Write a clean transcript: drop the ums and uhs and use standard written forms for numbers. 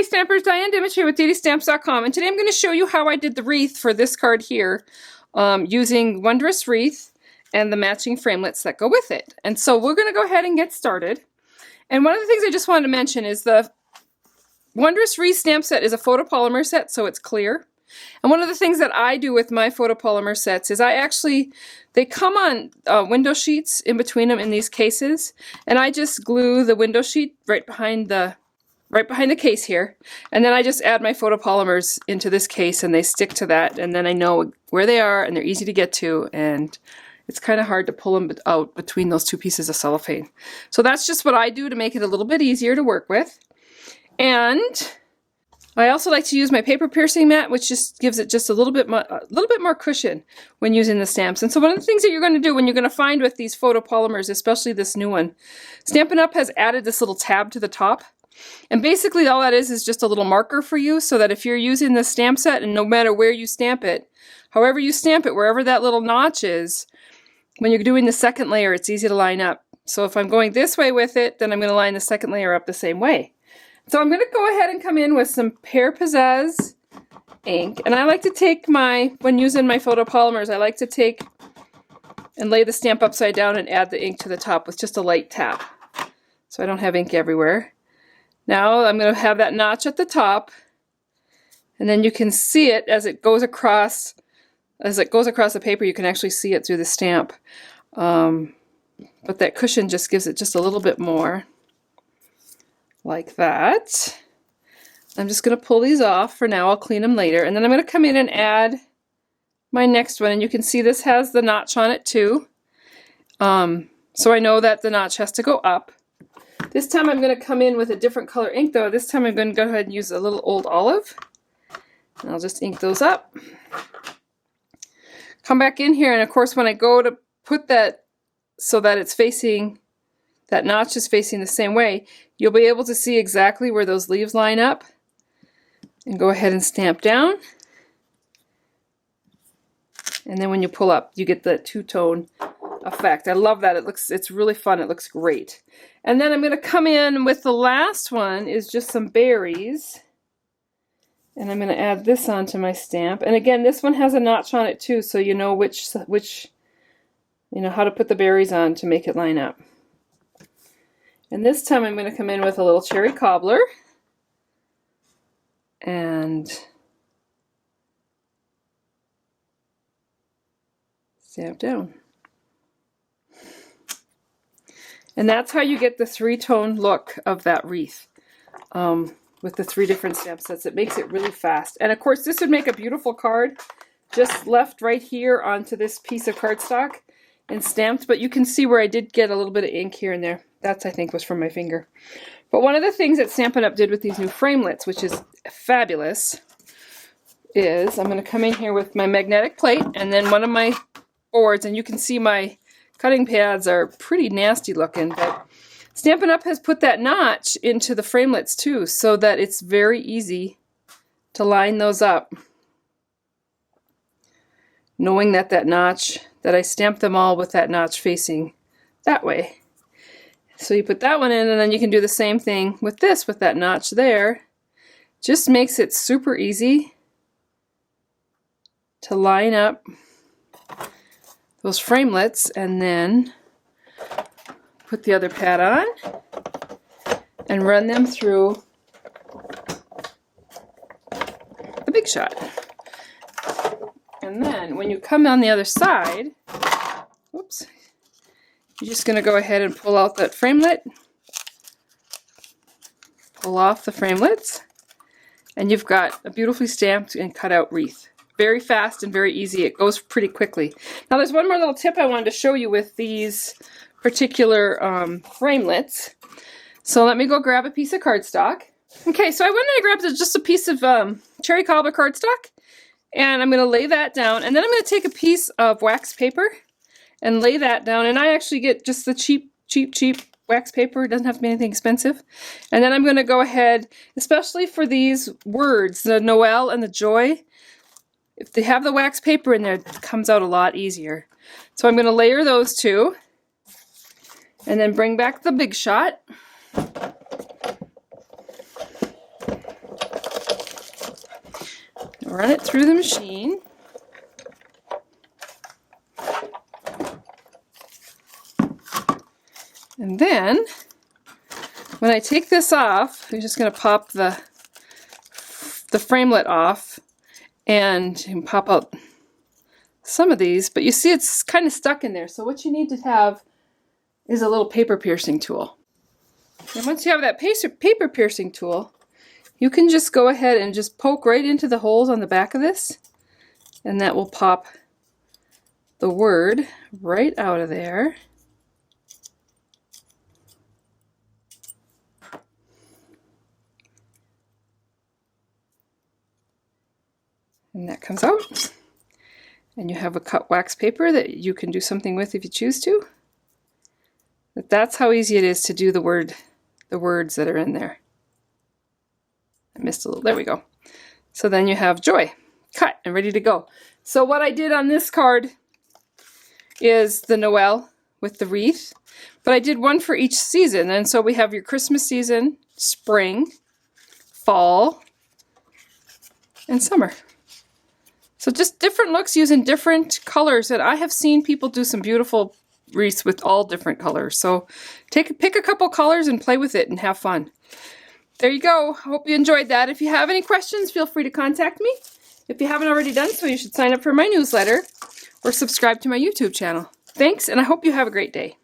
Hi Stampers, Diane Dimich here with DailyStamps.com, and today I'm going to show you how I did the wreath for this card here using Wondrous Wreath and the matching framelits that go with it. And so we're going to go ahead and get started. And one of the things I just wanted to mention is the Wondrous Wreath stamp set is a photopolymer set, so it's clear. And one of the things that I do with my photopolymer sets is they come on window sheets in between them in these cases, and I just glue the window sheet right behind the case here, and then I just add my photopolymers into this case and they stick to that, and then I know where they are and they're easy to get to, and it's kind of hard to pull them out between those two pieces of cellophane. So that's just what I do to make it a little bit easier to work with. And I also like to use my paper piercing mat, which just gives it just a little bit more cushion when using the stamps. And so one of the things that you're going to do when you're going to find with these photopolymers, especially this new one, Stampin' Up! Has added this little tab to the top. And basically all that is just a little marker for you, so that if you're using this stamp set, and no matter where you stamp it, however you stamp it, wherever that little notch is, when you're doing the second layer, it's easy to line up. So if I'm going this way with it, then I'm going to line the second layer up the same way. So I'm going to go ahead and come in with some Pear Pizzazz ink. And I like to take when using my photopolymers, I like to take and lay the stamp upside down and add the ink to the top with just a light tap, so I don't have ink everywhere. Now I'm going to have that notch at the top, and then you can see it as it goes across. As it goes across the paper, you can actually see it through the stamp. But that cushion just gives it just a little bit more, like that. I'm just going to pull these off for now. I'll clean them later. And then I'm going to come in and add my next one, and you can see this has the notch on it too. So I know that the notch has to go up. This time I'm going to come in with a different color ink though. This time I'm going to go ahead and use a little Old Olive. And I'll just ink those up. Come back in here, and of course when I go to put that so that it's facing, that notch is facing the same way, you'll be able to see exactly where those leaves line up. And go ahead and stamp down. And then when you pull up, you get the two-tone effect. I love that. It's really fun. It looks great. And then I'm going to come in with the last one is just some berries. And I'm going to add this onto my stamp. And again, this one has a notch on it too, so you know how to put the berries on to make it line up. And this time I'm going to come in with a little cherry cobbler and stamp down. And that's how you get the three-tone look of that wreath with the 3 different stamp sets. It makes it really fast. And of course this would make a beautiful card just left right here onto this piece of cardstock and stamped, but you can see where I did get a little bit of ink here and there. That's, I think, was from my finger. But one of the things that Stampin' Up! Did with these new framelits, which is fabulous, is I'm going to come in here with my magnetic plate and then one of my boards, and you can see my cutting pads are pretty nasty looking, but Stampin' Up! Has put that notch into the framelits too, so that it's very easy to line those up. Knowing that that I stamped them all with that notch facing that way. So you put that one in, and then you can do the same thing with this, with that notch there. Just makes it super easy to line up those framelits, and then put the other pad on and run them through the Big Shot. And then when you come on the other side, whoops, you're just going to go ahead and pull out that framelit, pull off the framelits, and you've got a beautifully stamped and cut out wreath. Very fast and very easy. It goes pretty quickly. Now there's one more little tip I wanted to show you with these particular framelits. So let me go grab a piece of cardstock. Okay, so I went and I grabbed just a piece of cherry cobbler cardstock, and I'm going to lay that down, and then I'm going to take a piece of wax paper and lay that down, and I actually get just the cheap wax paper. It doesn't have to be anything expensive. And then I'm going to go ahead, especially for these words, the Noel and the Joy, if they have the wax paper in there, it comes out a lot easier. So I'm going to layer those two, and then bring back the Big Shot. run it through the machine. And then, when I take this off, I'm just going to pop the framelit off and pop out some of these. But you see it's kind of stuck in there. So what you need to have is a little paper piercing tool. And once you have that paper piercing tool, you can just go ahead and just poke right into the holes on the back of this. And that will pop the word right out of there. And that comes out. And you have a cut wax paper that you can do something with if you choose to. But that's how easy it is to do the words that are in there. I missed a little, there we go. So then you have Joy, cut and ready to go. So what I did on this card is the Noel with the wreath, but I did one for each season. And so we have your Christmas season, spring, fall, and summer. So just different looks using different colors, and I have seen people do some beautiful wreaths with all different colors. So pick a couple colors and play with it and have fun. There you go. Hope you enjoyed that. If you have any questions, feel free to contact me. If you haven't already done so, you should sign up for my newsletter or subscribe to my YouTube channel. Thanks, and I hope you have a great day.